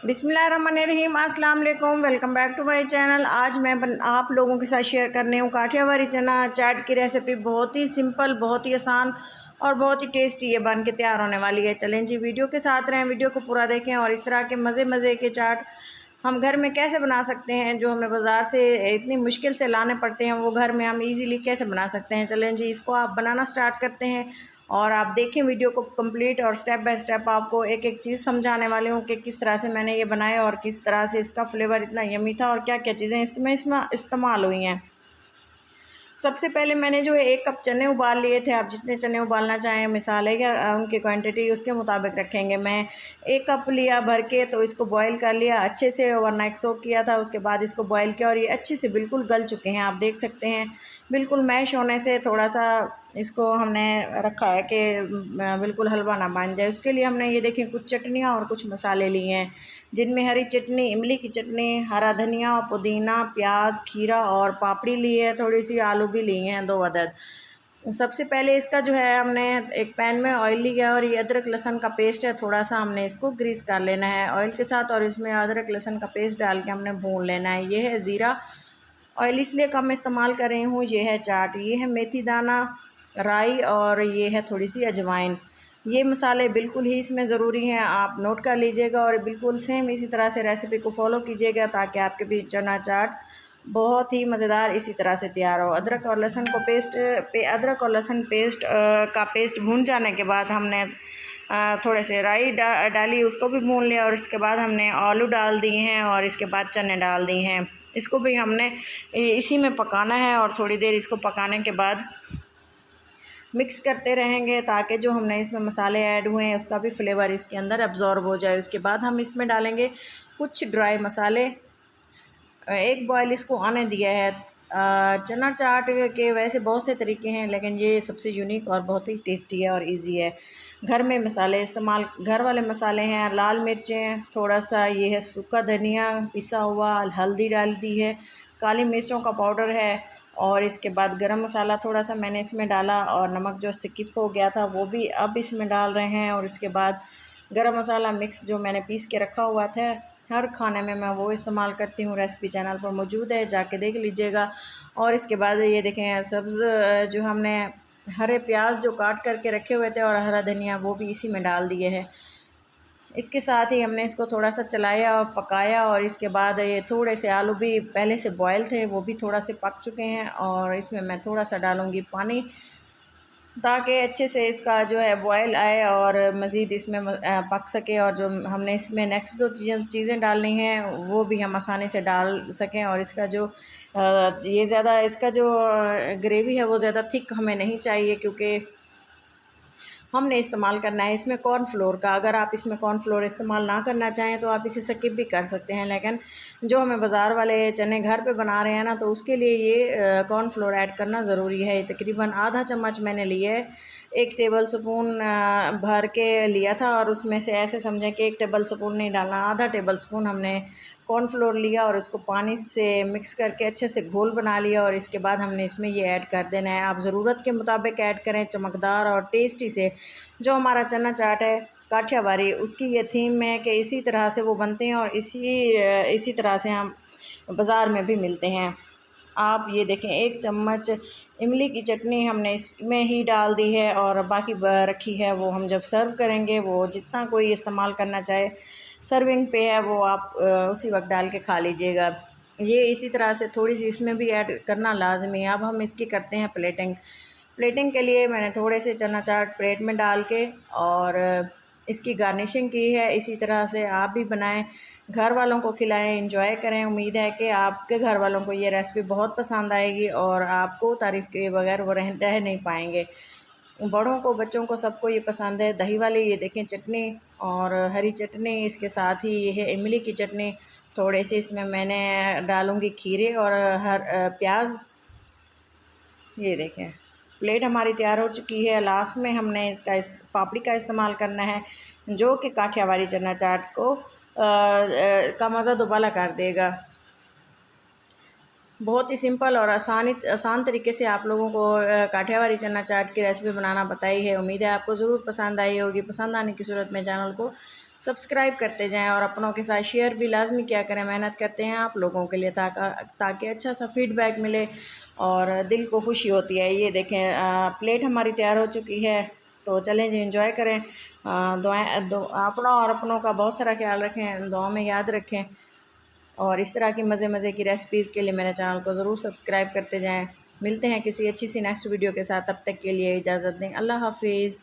बिस्मिल्लाहिर्रहमानिर्रहीम, अस्सलाम वालेकुम। Welcome back to my channel. आज मैं आप लोगों के साथ शेयर करने हूँ काठियावाड़ी चना चाट की रेसिपी। बहुत ही सिंपल, बहुत ही आसान और बहुत ही टेस्टी ये बन के तैयार होने वाली है। चलें जी, वीडियो के साथ रहें, वीडियो को पूरा देखें और इस तरह के मज़े के चाट हम घर में कैसे बना सकते हैं, जो हमें बाज़ार से इतनी मुश्किल से लाने पड़ते हैं, वो घर में हम इजीली कैसे बना सकते हैं। चलें जी, इसको आप बनाना स्टार्ट करते हैं और आप देखें वीडियो को कंप्लीट और स्टेप बाय स्टेप आपको एक एक चीज़ समझाने वाली हूँ कि किस तरह से मैंने ये बनाया और किस तरह से इसका फ्लेवर इतना यमी था और क्या क्या चीज़ें इसमें इस्तेमाल हुई हैं। सबसे पहले मैंने जो है 1 कप चने उबाल लिए थे। आप जितने चने उबालना चाहें, मिसाल है क्या उनकी क्वांटिटी उसके मुताबिक रखेंगे। मैं 1 कप लिया भर के, तो इसको बॉईल कर लिया अच्छे से, ओवरनाइट सोक किया था। उसके बाद इसको बॉईल किया और ये अच्छे से बिल्कुल गल चुके हैं। आप देख सकते हैं बिल्कुल मैश होने से थोड़ा सा इसको हमने रखा है कि बिल्कुल हलवा ना बन जाए। उसके लिए हमने ये देखिए कुछ चटनियाँ और कुछ मसाले लिए हैं, जिनमें हरी चटनी, इमली की चटनी, हरा धनिया, पुदीना, प्याज, खीरा और पापड़ी ली है, थोड़ी सी आलू भी लिए हैं 2 अदद। सबसे पहले इसका जो है हमने एक पैन में ऑयल लिया और ये अदरक लहसुन का पेस्ट है, थोड़ा सा हमने इसको ग्रीस कर लेना है ऑयल के साथ और इसमें अदरक लहसुन का पेस्ट डाल के हमने भून लेना है। ये है ज़ीरा, ऑयल इसलिए कम इस्तेमाल कर रही हूँ। ये है चाट, ये है मेथी दाना, राई और ये है थोड़ी सी अजवाइन। ये मसाले बिल्कुल ही इसमें ज़रूरी हैं, आप नोट कर लीजिएगा और बिल्कुल सेम इसी तरह से रेसिपी को फॉलो कीजिएगा ताकि आपके भी चना चाट बहुत ही मज़ेदार इसी तरह से तैयार हो। अदरक और लहसुन पेस्ट का पेस्ट भून जाने के बाद हमने थोड़े से राई डाली, उसको भी भून लिया और इसके बाद हमने आलू डाल दिए हैं और इसके बाद चने डाल दिए हैं। इसको भी हमने इसी में पकाना है और थोड़ी देर इसको पकाने के बाद मिक्स करते रहेंगे ताकि जो हमने इसमें मसाले ऐड हुए हैं उसका भी फ्लेवर इसके अंदर अब्ज़ॉर्ब हो जाए। उसके बाद हम इसमें डालेंगे कुछ ड्राई मसाले। एक बॉयल इसको आने दिया है। चना चाट के वैसे बहुत से तरीके हैं, लेकिन ये सबसे यूनिक और बहुत ही टेस्टी है और इजी है। घर में मसाले इस्तेमाल, घर वाले मसाले हैं, लाल मिर्चें, थोड़ा सा ये है सूखा धनिया पिसा हुआ, हल्दी डाल दी है, काली मिर्चों का पाउडर है और इसके बाद गरम मसाला थोड़ा सा मैंने इसमें डाला और नमक जो स्किप हो गया था वो भी अब इसमें डाल रहे हैं। और इसके बाद गरम मसाला मिक्स जो मैंने पीस के रखा हुआ था, हर खाने में मैं वो इस्तेमाल करती हूँ, रेसिपी चैनल पर मौजूद है, जाके देख लीजिएगा। और इसके बाद ये देखें सब्ज़ जो हमने हरे प्याज जो काट करके रखे हुए थे और हरा धनिया वो भी इसी में डाल दिए हैं। इसके साथ ही हमने इसको थोड़ा सा चलाया और पकाया और इसके बाद ये थोड़े से आलू भी पहले से बॉयल थे, वो भी थोड़ा से पक चुके हैं और इसमें मैं थोड़ा सा डालूँगी पानी ताकि अच्छे से इसका जो है बॉयल आए और मज़ीद इसमें पक सके और जो हमने इसमें नेक्स्ट 2 चीज़ें डालनी हैं वो भी हम आसानी से डाल सकें। और इसका जो ये ज़्यादा इसका जो ग्रेवी है वो ज़्यादा थिक हमें नहीं चाहिए, क्योंकि हमने इस्तेमाल करना है इसमें कॉर्नफ्लोर का। अगर आप इसमें कॉर्नफ्लोर इस्तेमाल ना करना चाहें तो आप इसे स्किप भी कर सकते हैं, लेकिन जो हमें बाज़ार वाले चने घर पे बना रहे हैं ना, तो उसके लिए ये कॉर्नफ्लोर ऐड करना ज़रूरी है। तकरीबन आधा चम्मच मैंने लिए है, 1 टेबल स्पून भर के लिया था और उसमें से ऐसे समझें कि 1 टेबल स्पून नहीं डालना, आधा टेबल स्पून हमने कॉर्नफ्लोर लिया और उसको पानी से मिक्स करके अच्छे से घोल बना लिया और इसके बाद हमने इसमें ये ऐड कर देना है। आप ज़रूरत के मुताबिक ऐड करें, चमकदार और टेस्टी से। जो हमारा चना चाट है काठियावाड़ी, उसकी ये थीम है कि इसी तरह से वो बनते हैं और इसी तरह से हम बाज़ार में भी मिलते हैं। आप ये देखें 1 चम्मच इमली की चटनी हमने इसमें ही डाल दी है और बाकी रखी है वो हम जब सर्व करेंगे, वो जितना कोई इस्तेमाल करना चाहे सर्विंग पे है वो आप उसी वक्त डाल के खा लीजिएगा। ये इसी तरह से थोड़ी सी इसमें भी ऐड करना लाजमी है। अब हम इसकी करते हैं प्लेटिंग के लिए मैंने थोड़े से चना चाट प्लेट में डाल के और इसकी गार्निशिंग की है। इसी तरह से आप भी बनाएं, घर वालों को खिलाएं, एंजॉय करें। उम्मीद है कि आपके घर वालों को ये रेसिपी बहुत पसंद आएगी और आपको तारीफ़ के बगैर वो रह नहीं पाएंगे। बड़ों को, बच्चों को, सबको ये पसंद है। दही वाली ये देखें चटनी और हरी चटनी, इसके साथ ही ये है इमली की चटनी। थोड़े से इसमें मैंने डालूँगी खीरे और प्याज। ये देखें प्लेट हमारी तैयार हो चुकी है। लास्ट में हमने इसका पापड़ी का इस्तेमाल करना है, जो कि काठियावाड़ी चना चाट को का मज़ा दुबाला कर देगा। बहुत ही सिंपल और आसान तरीके से आप लोगों को काठियावाड़ी चना चाट की रेसिपी बनाना बताई है। उम्मीद है आपको ज़रूर पसंद आई होगी। पसंद आने की सूरत में चैनल को सब्सक्राइब करते जाएं और अपनों के साथ शेयर भी लाजमी किया करें। मेहनत करते हैं आप लोगों के लिए ताकि अच्छा सा फीडबैक मिले और दिल को खुशी होती है। ये देखें प्लेट हमारी तैयार हो चुकी है, तो चलें जी एंजॉय करें। अपना और अपनों का बहुत सारा ख्याल रखें, दुआ में याद रखें और इस तरह की मज़े की रेसिपीज़ के लिए मेरे चैनल को ज़रूर सब्सक्राइब करते जाएं। मिलते हैं किसी अच्छी सी नेक्स्ट वीडियो के साथ, तब तक के लिए इजाज़त दें। अल्लाह हाफिज़।